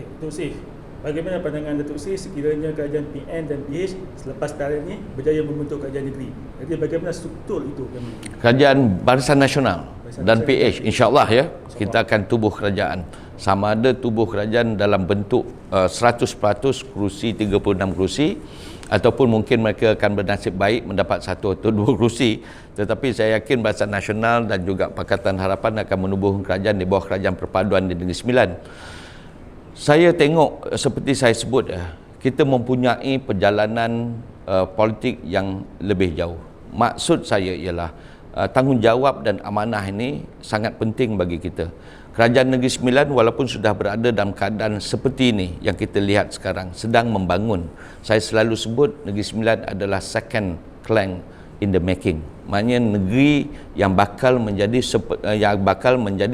Okay, Datuk Seri, bagaimana pandangan Datuk Seri sekiranya kerajaan PN dan PH selepas tarikh ini berjaya membentuk kerajaan negeri? Jadi bagaimana struktur itu? Kerajaan Barisan Nasional dan PH, insya-Allah ya, kita akan tubuh kerajaan. Sama ada tubuh kerajaan dalam bentuk 100% kerusi, 36 kerusi, ataupun mungkin mereka akan bernasib baik mendapat 1 atau 2 kerusi. Tetapi saya yakin Barisan Nasional dan juga Pakatan Harapan akan menubuh kerajaan di bawah kerajaan perpaduan di Negeri Sembilan. Saya tengok seperti saya sebut, kita mempunyai perjalanan politik yang lebih jauh. Maksud saya ialah tanggungjawab dan amanah ini sangat penting bagi kita. Kerajaan Negeri Sembilan walaupun sudah berada dalam keadaan seperti ini yang kita lihat sekarang, sedang membangun. Saya selalu sebut Negeri Sembilan adalah second Klang in the making. Maknanya negeri yang bakal menjadi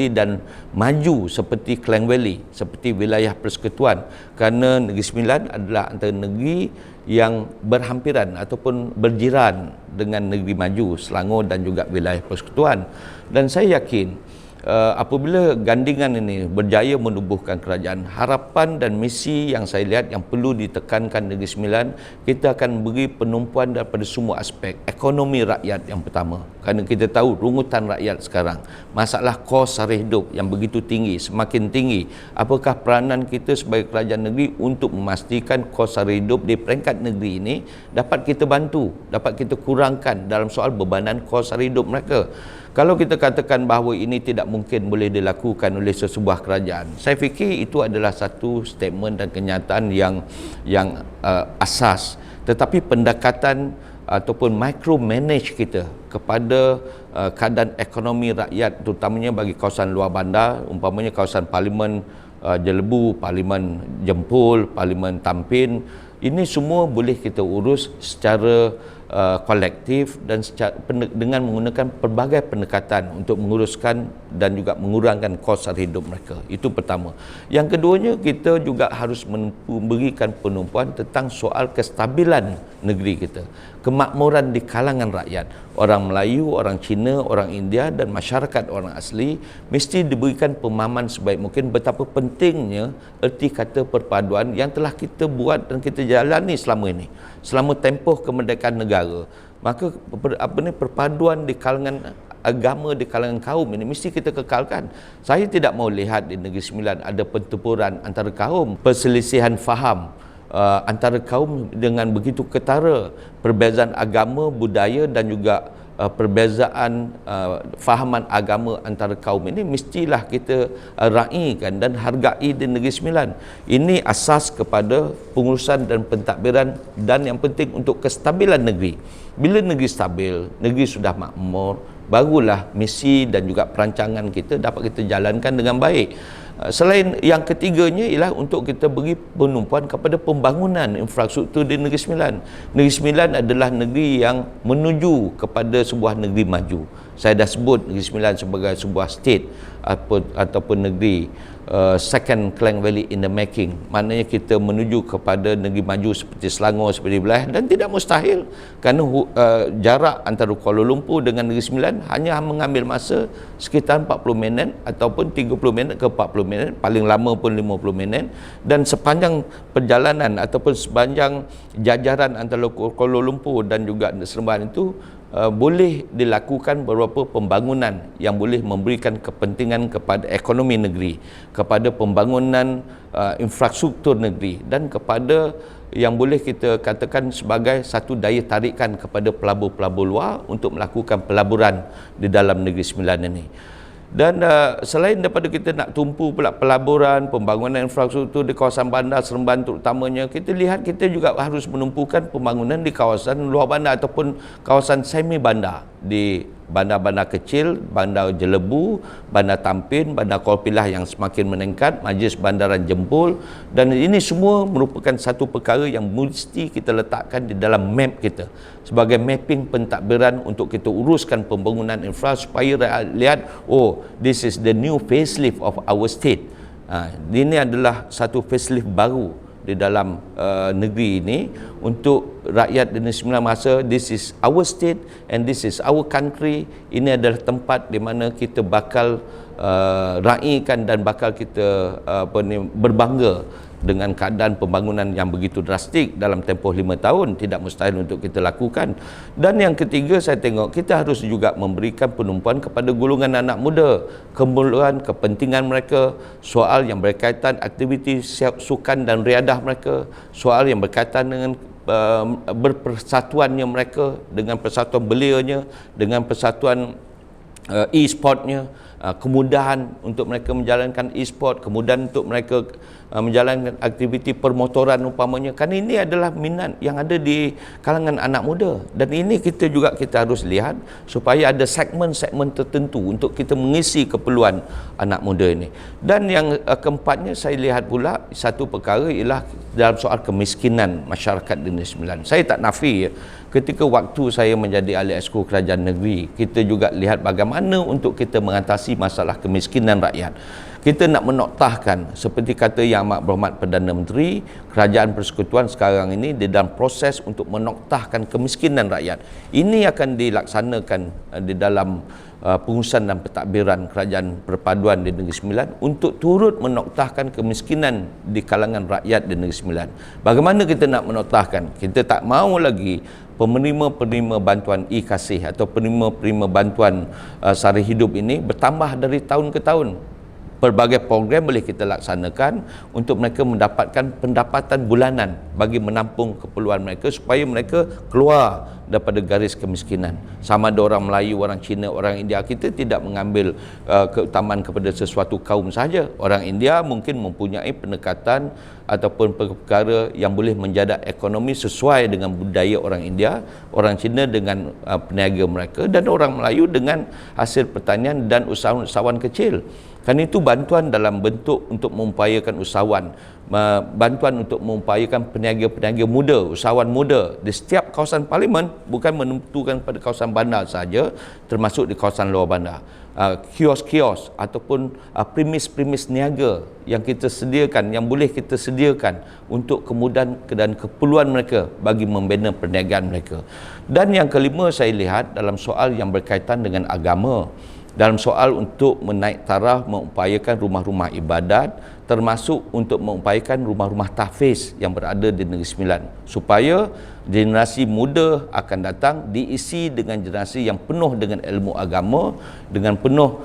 dan maju seperti Klang Valley, seperti wilayah persekutuan. Kerana Negeri Sembilan adalah antara negeri yang berhampiran ataupun berjiran dengan negeri maju Selangor dan juga wilayah persekutuan. Dan saya yakin apabila gandingan ini berjaya menubuhkan kerajaan, harapan dan misi yang saya lihat yang perlu ditekankan Negeri Sembilan, kita akan beri penumpuan daripada semua aspek. Ekonomi rakyat yang pertama, kerana kita tahu rungutan rakyat sekarang, masalah kos sara hidup yang begitu tinggi, semakin tinggi. Apakah peranan kita sebagai kerajaan negeri untuk memastikan kos sara hidup di peringkat negeri ini dapat kita bantu, dapat kita kurangkan dalam soal bebanan kos sara hidup mereka. Kalau kita katakan bahawa ini tidak mungkin boleh dilakukan oleh sesebuah kerajaan, saya fikir itu adalah satu statement dan kenyataan yang asas. Tetapi pendekatan ataupun micromanage kita kepada keadaan ekonomi rakyat, terutamanya bagi kawasan luar bandar, umpamanya kawasan Parlimen Jelebu, Parlimen Jempol, Parlimen Tampin, ini semua boleh kita urus secara kolektif dan dengan menggunakan pelbagai pendekatan untuk menguruskan dan juga mengurangkan kos sara hidup mereka. Itu pertama. Yang keduanya, kita juga harus memberikan penumpuan tentang soal kestabilan negeri kita, kemakmuran di kalangan rakyat. Orang Melayu, orang Cina, orang India dan masyarakat orang asli mesti diberikan pemahaman sebaik mungkin betapa pentingnya erti kata perpaduan yang telah kita buat dan kita jalani selama ini, selama tempoh kemerdekaan negara. Maka perpaduan di kalangan agama, di kalangan kaum ini mesti kita kekalkan. Saya tidak mau lihat di Negeri Sembilan ada pertempuran antara kaum, perselisihan faham antara kaum dengan begitu ketara, perbezaan agama, budaya dan juga perbezaan fahaman agama antara kaum ini mestilah kita raikan dan hargai di Negeri Sembilan. Ini asas kepada pengurusan dan pentadbiran dan yang penting untuk kestabilan negeri. Bila negeri stabil, negeri sudah makmur, barulah misi dan juga perancangan kita dapat kita jalankan dengan baik. Selain yang ketiganya ialah untuk kita beri penumpuan kepada pembangunan infrastruktur di Negeri Sembilan. Negeri Sembilan adalah negeri yang menuju kepada sebuah negeri maju. Saya dah sebut Negeri Sembilan sebagai sebuah state ataupun negeri second Klang Valley in the making. Maknanya kita menuju kepada negeri maju seperti Selangor, seperti wilayah, dan tidak mustahil kerana jarak antara Kuala Lumpur dengan Negeri Sembilan hanya mengambil masa sekitar 40 minit ataupun 30 minit ke 40 minit, paling lama pun 50 minit. Dan sepanjang perjalanan ataupun sepanjang jajaran antara Kuala Lumpur dan juga Seremban itu boleh dilakukan beberapa pembangunan yang boleh memberikan kepentingan kepada ekonomi negeri, kepada pembangunan infrastruktur negeri dan kepada yang boleh kita katakan sebagai satu daya tarikan kepada pelabur-pelabur luar untuk melakukan pelaburan di dalam Negeri Sembilan ini. Dan selain daripada kita nak tumpu pula pelaburan, pembangunan infrastruktur di kawasan bandar Seremban terutamanya, kita lihat kita juga harus menumpukan pembangunan di kawasan luar bandar ataupun kawasan semi bandar, di bandar-bandar kecil, bandar Jelebu, bandar Tampin, bandar Kolpilah yang semakin meningkat, Majlis Bandaran Jempol, dan ini semua merupakan satu perkara yang mesti kita letakkan di dalam map kita sebagai mapping pentadbiran untuk kita uruskan pembangunan infra supaya rakyat lihat, oh, this is the new facelift of our state. Ini adalah satu facelift baru di dalam negeri ini untuk rakyat di Negeri Sembilan rasa this is our state and this is our country. Ini adalah tempat di mana kita bakal raikan dan bakal kita berbangga dengan keadaan pembangunan yang begitu drastik dalam tempoh 5 tahun. Tidak mustahil untuk kita lakukan. Dan yang ketiga, saya tengok kita harus juga memberikan penumpuan kepada golongan anak muda, keperluan, kepentingan mereka, soal yang berkaitan aktiviti sukan dan riadah mereka, soal yang berkaitan dengan berpersatuannya mereka, dengan persatuan belianya, dengan persatuan e-sportnya, kemudahan untuk mereka menjalankan e-sport, kemudahan untuk mereka menjalankan aktiviti permotoran umpamanya. Kan ini adalah minat yang ada di kalangan anak muda, dan ini kita harus lihat supaya ada segmen-segmen tertentu untuk kita mengisi keperluan anak muda ini. Dan yang keempatnya, saya lihat pula satu perkara ialah dalam soal kemiskinan masyarakat di Negeri Sembilan. Saya tak nafi, ketika waktu saya menjadi ahli exco kerajaan negeri, kita juga lihat bagaimana untuk kita mengatasi masalah kemiskinan rakyat. Kita nak menoktahkan, seperti kata Yang Amat Berhormat Perdana Menteri, Kerajaan Persekutuan sekarang ini di dalam proses untuk menoktahkan kemiskinan rakyat. Ini akan dilaksanakan di dalam pengurusan dan pentadbiran Kerajaan Perpaduan di Negeri Sembilan untuk turut menoktahkan kemiskinan di kalangan rakyat di Negeri Sembilan. Bagaimana kita nak menoktahkan? Kita tak mahu lagi penerima-penerima bantuan e-kasih atau penerima-penerima bantuan sara hidup ini bertambah dari tahun ke tahun. Pelbagai program boleh kita laksanakan untuk mereka mendapatkan pendapatan bulanan bagi menampung keperluan mereka supaya mereka keluar daripada garis kemiskinan. Sama ada orang Melayu, orang Cina, orang India, kita tidak mengambil keutamaan kepada sesuatu kaum sahaja. Orang India mungkin mempunyai pendekatan ataupun perkara yang boleh menjaga ekonomi sesuai dengan budaya orang India, orang Cina dengan peniaga mereka, dan orang Melayu dengan hasil pertanian dan usahawan kecil. Kan itu bantuan dalam bentuk untuk mengupayakan usahawan, bantuan untuk mengupayakan peniaga-peniaga muda, usahawan muda di setiap kawasan parlimen, bukan menentukan pada kawasan bandar saja, termasuk di kawasan luar bandar. Kios-kios ataupun premis-premis niaga yang kita sediakan, yang boleh kita sediakan untuk kemudahan dan keperluan mereka bagi membina perniagaan mereka. Dan yang kelima, saya lihat dalam soal yang berkaitan dengan agama, dalam soal untuk menaik taraf mengupayakan rumah-rumah ibadat, termasuk untuk mengupayakan rumah-rumah tahfiz yang berada di Negeri Sembilan, supaya generasi muda akan datang diisi dengan generasi yang penuh dengan ilmu agama, dengan penuh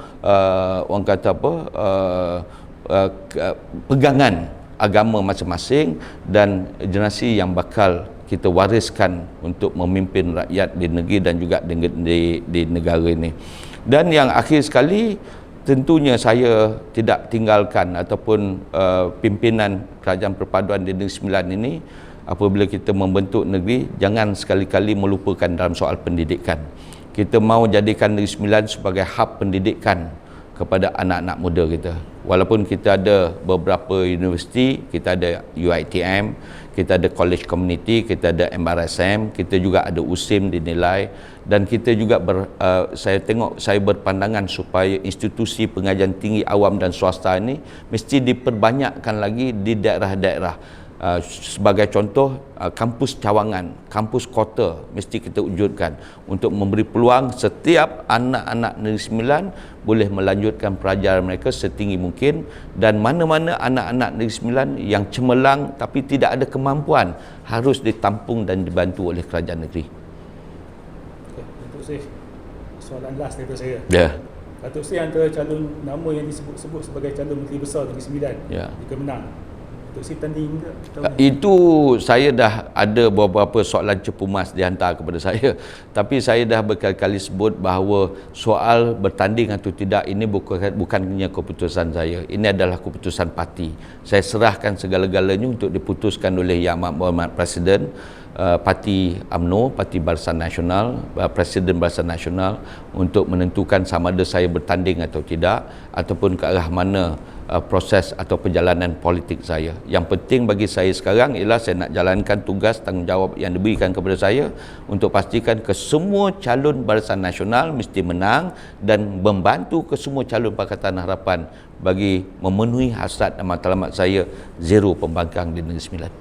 orang kata apa, pegangan agama masing-masing, dan generasi yang bakal kita wariskan untuk memimpin rakyat di negeri dan juga di negara ini. Dan yang akhir sekali, tentunya saya tidak tinggalkan ataupun pimpinan Kerajaan Perpaduan di Negeri Sembilan ini, apabila kita membentuk negeri, jangan sekali-kali melupakan dalam soal pendidikan. Kita mahu jadikan Negeri Sembilan sebagai hub pendidikan kepada anak-anak muda kita. Walaupun kita ada beberapa universiti, kita ada UiTM, kita ada college community, kita ada MRSM, kita juga ada USIM dinilai, dan kita juga saya berpandangan supaya institusi pengajian tinggi awam dan swasta ini mesti diperbanyakkan lagi di daerah-daerah. Sebagai contoh, kampus cawangan, kampus kota mesti kita wujudkan untuk memberi peluang setiap anak-anak Negeri Sembilan boleh melanjutkan pelajaran mereka setinggi mungkin, dan mana-mana anak-anak Negeri Sembilan yang cemerlang tapi tidak ada kemampuan harus ditampung dan dibantu oleh kerajaan negeri. Datuk Seri, soalan last daripada saya. Ya. Datuk Seri, antara calon nama yang disebut-sebut sebagai calon Menteri Besar Negeri Sembilan, jika menang, Datuk Seri tanding ke? Itu saya dah ada beberapa soalan cepu mas dihantar kepada saya, tapi saya dah berkali-kali sebut bahawa soal bertanding atau tidak ini bukannya keputusan saya. Ini adalah keputusan parti. Saya serahkan segala-galanya untuk diputuskan oleh Yang Amat Berhormat Presiden Parti UMNO, Parti Barisan Nasional, Presiden Barisan Nasional, untuk menentukan sama ada saya bertanding atau tidak, ataupun ke arah mana proses atau perjalanan politik saya. Yang penting bagi saya sekarang ialah saya nak jalankan tugas tanggungjawab yang diberikan kepada saya untuk pastikan ke semua calon Barisan Nasional mesti menang dan membantu ke semua calon Pakatan Harapan bagi memenuhi hasrat dan matlamat saya zero pembangkang di Negeri Sembilan.